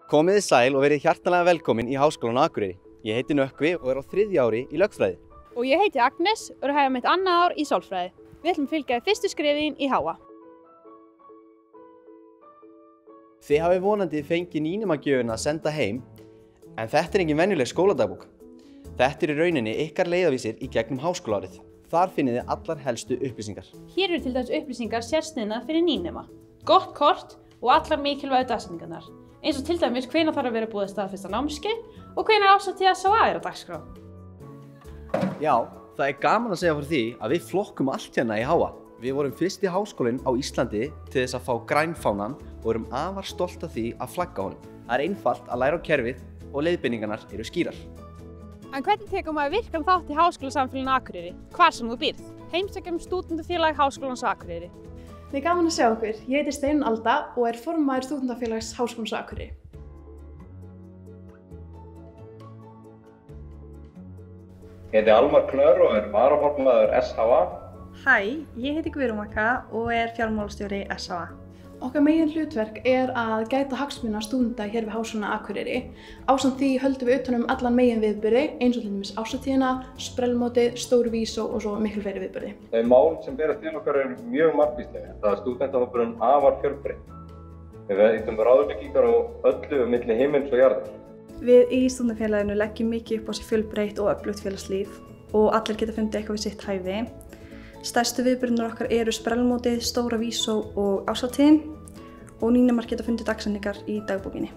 Komið þið sæl og verið hjartanlega velkomin í Háskólann á Akureyri. Ég heiti Nökkvi og er á 3. ári í lögfræði. Og ég heiti Agnes og er mitt annað ár í sálfræði. Við ætlum að fylgja fyrstu skrefin í HA. Þið hafið vonandi fengið nýnemagjöfina að senda heim, en þetta er engin venjuleg skóladagbók. Þetta er í rauninni ykkar leiðarvísir í gegnum háskólaárið. Þar finnið þið allar helstu upplýsingar. Hér eru til dæmis upplýsingar sérsniðnar fyrir nýnema, gott kort og allar mikilvægu dagsetningarnar. Eins og til dæmis hvenær þarf að vera búið að staðfesta námskeið og hvenær árshátíð SÁA er á dagskrá. Já, það er gaman að segja fyrir því að við flokkum allt hérna í HA. Við vorum fyrsti háskólinn á Íslandi til þess að fá grænfánan og erum afar stolt af því að flagga honum. Það er einfalt að læra á kerfið og leiðbeiningarnar eru skýrar. En hvernig tekur maður virkan þátt í Háskólasamfélaginu á Akureyri, hvar sem þú býrð? Heimsækjum stúdentafélag Háskólans á Akureyri. Það er gaman að sjá okkur. Ég heiti Steinunn Alda og er formaður stúdentafélags Háskólans á Akureyri. Ég heiti Almar Knör og er varaformaður SHA. Hæ, ég heiti Guðrún Vaka og er fjármálastjóri SHA. Okkar megin hlutverk er að gæta hagsmuna stúdenta hér við Háskólann á Akureyri. Ásamt því höldum við utan allan megin viðburði, eins og til dæmis árshátíðina, sprellmótið, stóru vísó og svo miklu fleiri viðburði. Þau mál sem berast til okkar eru mjög margvísleg, það er stúdentahópurinn afar fjölbreytt. Við veitum ráðleggingar á öllu milli himins og jarðar. Við í stúdentafélaginu leggjum mikið upp á sig fjölbreytt og öflugt félagslíf og allir geta fundið eitthvað við sitt hæfi. Stærstu viðburðirnir okkar eru sprellmótið, stóra vísó og árshátíðin og nýnemar geta fundið dagsetningar í dagbókinni.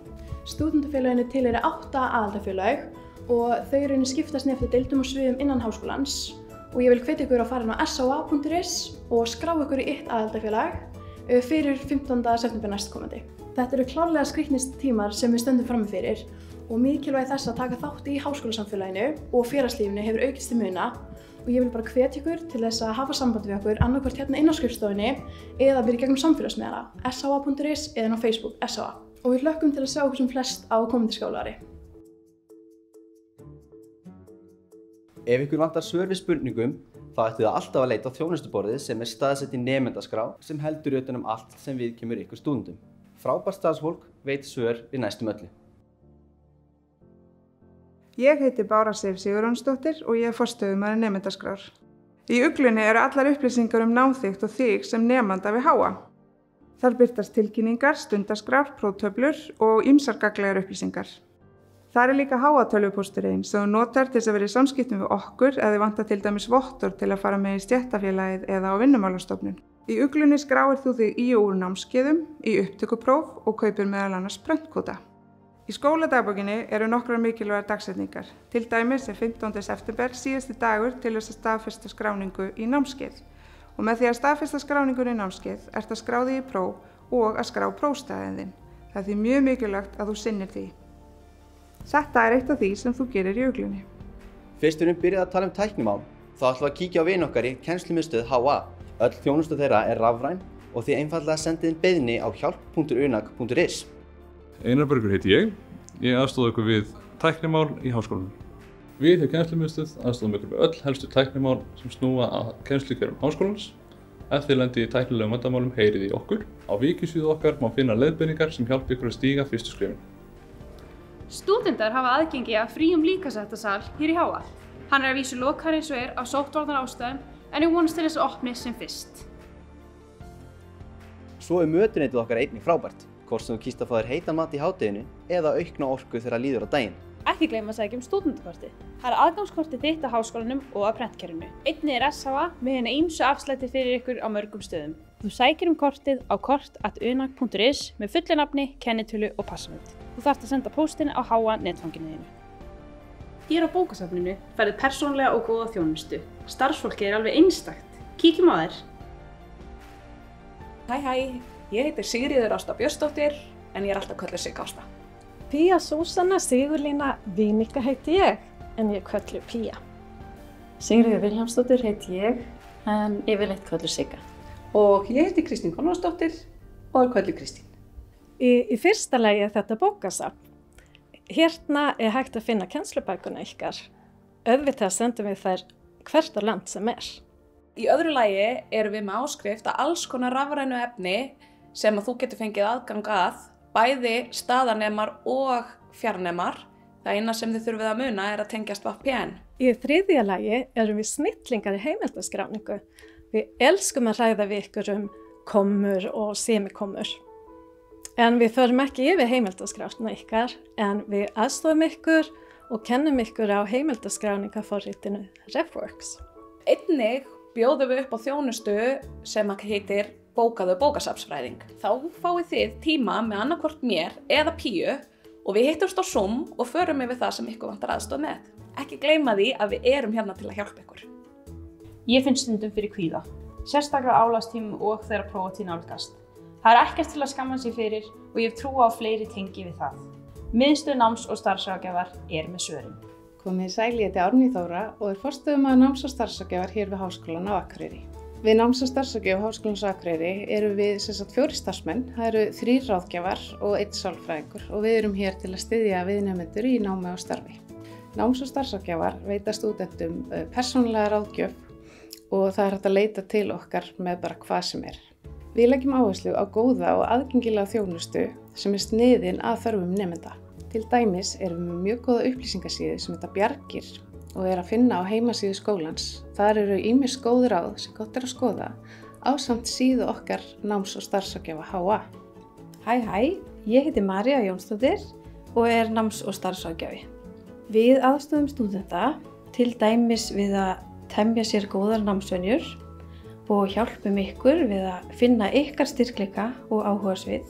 Stúdentafélaginu tilheyrir 8 aðildafélag og þau eru skiptast eftir deildum og sviðum innan háskólans og ég vil hvetja ykkur að fara inn á saa.is og skrá ykkur í 1 aðildafélag fyrir 15. september næstkomandi. Þetta eru klárlega skrítnir tímar sem við stöndum frammi fyrir og mikilvægi þess að taka þátt í háskólasamfélaginu og félagslífinu hefur aukist til muna. Og ég vil bara hvetja ykkur til þess að hafa samband við okkur annaðhvort hérna inn á skrifstofunni eða byrja gegnum samfélagsmiðla saa.is eða á Facebook SHA. Og við hlökkum til að sjá okkur sem flest á komandi skólaári. Ef ykkur vantar svör við spurningum, þá ættu þið alltaf að leita á þjónustuborðið sem er staðsett í nemendaskrá sem heldur utan allt sem viðkemur ykkur stúdentum. Frábært starfsfólk veit svör við næstum öllu. Ég heiti Bára Sif Sigurjónsdóttir og ég er forstöðumaður nemendaskrár. Í uglunni eru allar upplýsingar námþykkt og þig sem nemanda við HA. Þar birtast tilkynningar, stundaskrár, próftöflur og ýmsar gagnlegar upplýsingar. Þar er líka HA-tölvupósturinn sem þú notar til þess að vera í samskiptum við okkur eða þið vantar til dæmis vottor til að fara með í stéttarfélagið eða á vinnumálastofnun. Í uglunni skráir þú þig í og úr námskeiðum, í upptökupróf og kaupir meðal annars prentkóda. Í skóladagbókinni eru nokkrar mikilvægar dagsetningar. Til dæmis er 15. september síðasti dagur til þess að staðfesta skráningu í námskeið. Og með því að staðfesta skráningun í námskeið ert að skrá þig í próf og að skrá prófstaðinn þinn. Það er því mjög mikilvægt að þú sinnir því. Þetta er eitt af því sem þú gerir í uglunni. Fyrst við erum byrjað að tala tæknimál, þá ætlum við að kíkja á vin okkar í kennslumiðstöð HA. Öll þjónusta þeirra er rafræn og þið einfaldlega sendið inn beiðni á hjálp.unag.is. Einar Bergur heiti ég aðstoða ykkur við tæknimál í háskólanum. Við hjá kennslumiðstöð aðstoðum ykkur við öll helstu tæknimál sem snúa að kennslukerfum háskólans. Ef þið lendið í tæknilegum vandamálum heyrið í okkur. Á Wikisíðu okkar má finna leiðbeiningar sem hjálpa ykkur að stíga fyrstu skrefin. Stúdentar hafa aðgengi að fríum líkamsræktarsal hér í HA. Hann er að vísu lokaður eins og er af sóttvarnaástæðum en ég vonast til þess að opni sem fyrst. Svo er mötuneytið okkar einnig frábært. Hvort sem þú kýst að fá þér heitan mat í hádeginu eða aukna orku þegar líður á daginn. Ekki gleyma að sækja stúdentakortið. Það er aðgangskortið þitt á háskólanum og á prentkerfinu. Einnig er SHA með hina ýmsu afslætti fyrir ykkur á mörgum stöðum. Þú sækir kortið á kort@unag.is með fullu nafni, kennitölu og password. Þú þarft að senda póstinn á HA netfanginu þínu. Hér á bókasafninu færðu persónulega og góða þjónustu. Starfsfólkið er alveg einstakt. Kíkjum á þær. Hæ, ég heiti Sigríður Ásta Björnsdóttir en ég er alltaf kölluð Sigg Ásta. Pía Súsanna Sigurlína Vínika heiti ég en ég er kölluð Pía. Sigríður Vilhjálmsdóttir heiti ég en yfirleitt kölluð Sigga. Og ég heiti Kristín Konráðsdóttir og er kölluð Kristín. Í fyrsta lagi er þetta bókasafn. Hérna er hægt að finna kennslubækuna ykkar. Auðvitað sendum við þær hvert á land sem er. Í öðru lagi erum við með áskrift að alls konar rafrænu efni sem að þú getur fengið aðgang að bæði staðarnemar og fjarnemar. Það eina sem þið þurfið að muna að tengjast VPN. Í þriðja lagi erum við snillingar í heimildaskráningu. Við elskum að ræða við ykkur kommur og semikomur. En við förum ekki yfir heimildaskrána ykkar, en við aðstofum ykkur og kennum ykkur á heimildaskráningaforritinu RefWorks. Einnig bjóðum við upp á þjónustu sem heitir bókaðu bókasafnsfræðing. Þá fáið þið tíma með annarkvort mér eða Píu og við hittumst á Zoom og förum yfir það sem ykkur vantar aðstoð með. Ekki gleyma því að við erum hérna til að hjálpa ykkur. Ég finn stundum fyrir kvíða, sérstaklega álagstímum og þegar prófatíð nálgast. Það ekkert til að skamma sig fyrir og ég hef trú á fleiri tengi við það. Miðstöð náms- og starfsráðgjafar með svörin. Komið sæl, ég heiti Árný Þóra og forstöðumaður náms- og starfsráðgjafar hér við Háskólann á Akureyri. Við náms- og starfsráðgjöf Háskólans á Akureyri erum við 4 starfsmenn, það eru 3 ráðgjafar og 1 sálfræðingur og við erum hér til að styðja viðnemendur í námi og starfi. Náms- og starfsráðgjafar veita stúdentum persónulega ráðgjöf og það hægt að leita til okkar með bara hvað sem er. Við leggjum áherslu á góða og aðgengilega þjónustu sem sniðin að þörfum nemenda. Til dæmis erum við mjög góða upplýsingasíðu sem heita Bjargir og að finna á heimasíðu skólans. Þar eru ýmis góð ráð sem gott að skoða ásamt síðu okkar náms- og starfsráðgjafa HA. Hæ, ég heiti María Jónsdóttir og náms- og starfsráðgjafi. Við aðstofum stúdenta til dæmis við að temja sér góðar námsvenjur og hjálpum ykkur við að finna ykkar styrkleika og áhugasvið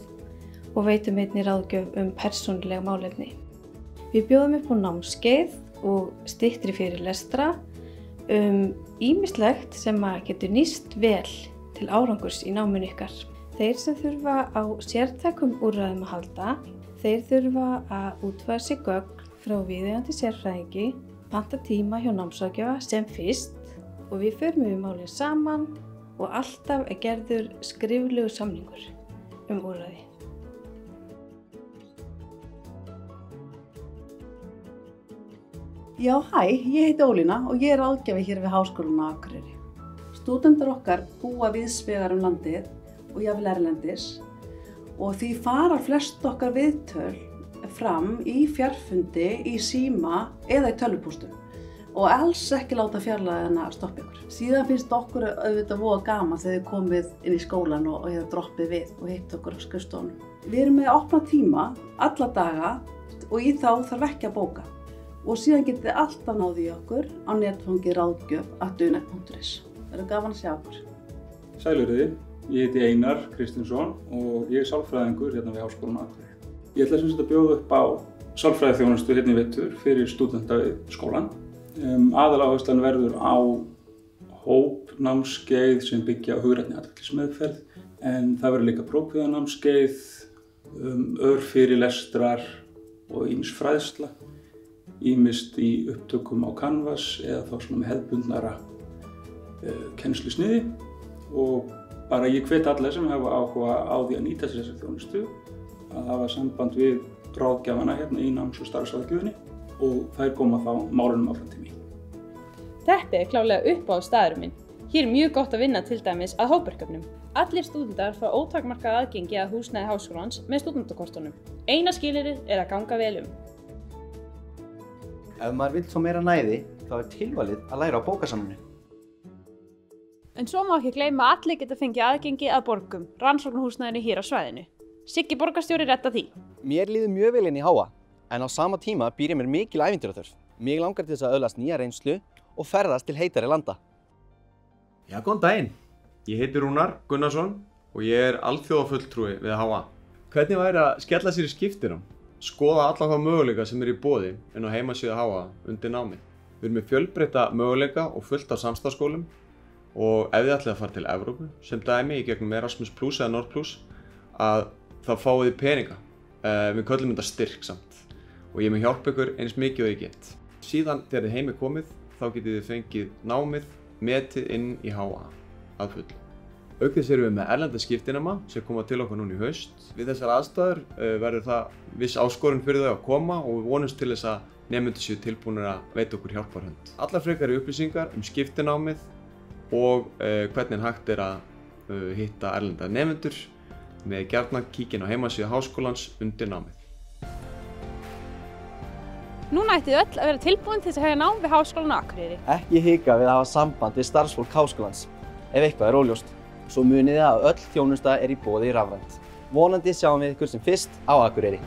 og veitum einnig ráðgjöf persónuleg málefni. Við bjóðum upp á námskeið og styttri fyrirlestra ýmislegt sem getur nýst vel til árangurs í náminu ykkar. Þeir sem þurfa á sértækum úrræðum að halda, þeir þurfa að útfæra sig gögn frá viðeigandi sérfræðingi, panta tíma hjá námsráðgjafa sem fyrst og við förum yfir málin saman og alltaf gerður skriflegur samningur úrræði. Já, ég heiti Ólína og ég ráðgjafi hér við Háskólann á Akureyri. Stúdentar okkar búa víðsvegar landið og jafnvel erlendis og því fara flest okkar viðtöl fram í fjarfundi, í síma eða í tölvupóstum og alls ekki láta fjarlægðina stoppa ykkur. Síðan finnst okkur auðvitað voða gaman þegar þið komið inn í skólan og droppið við og hitt okkur á skrifstofunum. Við erum með opna tíma alla daga og í þá þarf ekki að bóka. Og síðan getið þið alltaf náð í okkur á netfangi ráðgjöf@unac.is. Það gaman að sjá okkur. Sæluriði, ég heiti Einar Kristinsson og ég sálfræðingur hérna við Háskólann á Akureyri. Ég ætla að bjóða upp á sálfræðiþjónustu hérna í vetur fyrir stúdenta við skólann. Aðaláherslan verður á hópnámskeið sem byggja á hugrænni atferlismeðferð en það verður líka prófkvíðanámskeið, örfyrirlestrar og ýmis fræðsla, ýmist í upptökum á Canvas eða þá svona með hefðbundnara kennslusniði og bara ég hvet alla sem hafa áhuga á því að nýta sér þessa þjónustu að hafa samband við ráðgjafana hérna í náms- og starfsráðgjöfinni og þær koma þá málunum áfram til mín. Þetta klárlega uppáhaldsstaðurinn minn. Hér mjög gott að vinna til dæmis að hópverkefnum. Allir stúdentar fá ótakmarkað aðgengi að húsnæði háskólans með stúdentakortunum. Eina skilyrðið að ganga vel Ef maður vill svo meira næði, þá tilvalið að læra á bókasamninu. En svo má ekki gleyma að allir geta fengið aðgengi að borgum, rannsóknarhúsnæðinu hér á svæðinu. Siggi borgarstjóri redda því. Mér líður mjög vel inn í HA, en á sama tíma býr ég mér mikil ævintýraþörf. Mig langar til þess að öðlast nýja reynslu og ferðast til heitari landa. Já, góðan daginn. Ég heiti Rúnar Gunnarsson og ég alþjóðafulltrúi við HA. Hvernig væri að skella sér í skiptinám? Skoða alla þá möguleika sem í boði inn á heimasíðu HA undir námið. Við erum með fjölbreytta möguleika og fullt af samstarfsskólum og ef þið ætlið að fara til Evrópu, sem dæmi í gegnum Erasmus Plus eða Nord Plus, að þá fáið þið peninga. Við köllum þetta styrk samt og ég mun hjálpa ykkur eins mikið og ég get. Síðan þegar þið heim komið, þá getið þið fengið námið metið inn í HA að fullu. Auk þess erum við með erlenda skiptinema sem koma til okkur núna í haust. Við þessar aðstæður verður það viss áskorun fyrir þau að koma og við vonumst til þess að nemendur séu tilbúnir að veita okkur hjálparhönd. Allar frekari upplýsingar skiptinámið og hvernig hægt að hitta erlenda nemendur Með gjarnan kíkinn á heimasíðu háskólans undir námið. Núna ættið öll að vera tilbúin til þess að hefja nám við Háskólann á Akureyri. Ekki hika við að hafa samband við starfsfólk háskólans ef eitthvað er óljóst. Svo munið þið að öll þjónusta er í boði rafrænt. Vonandi sjáum við ykkur sem fyrst á Akureyri.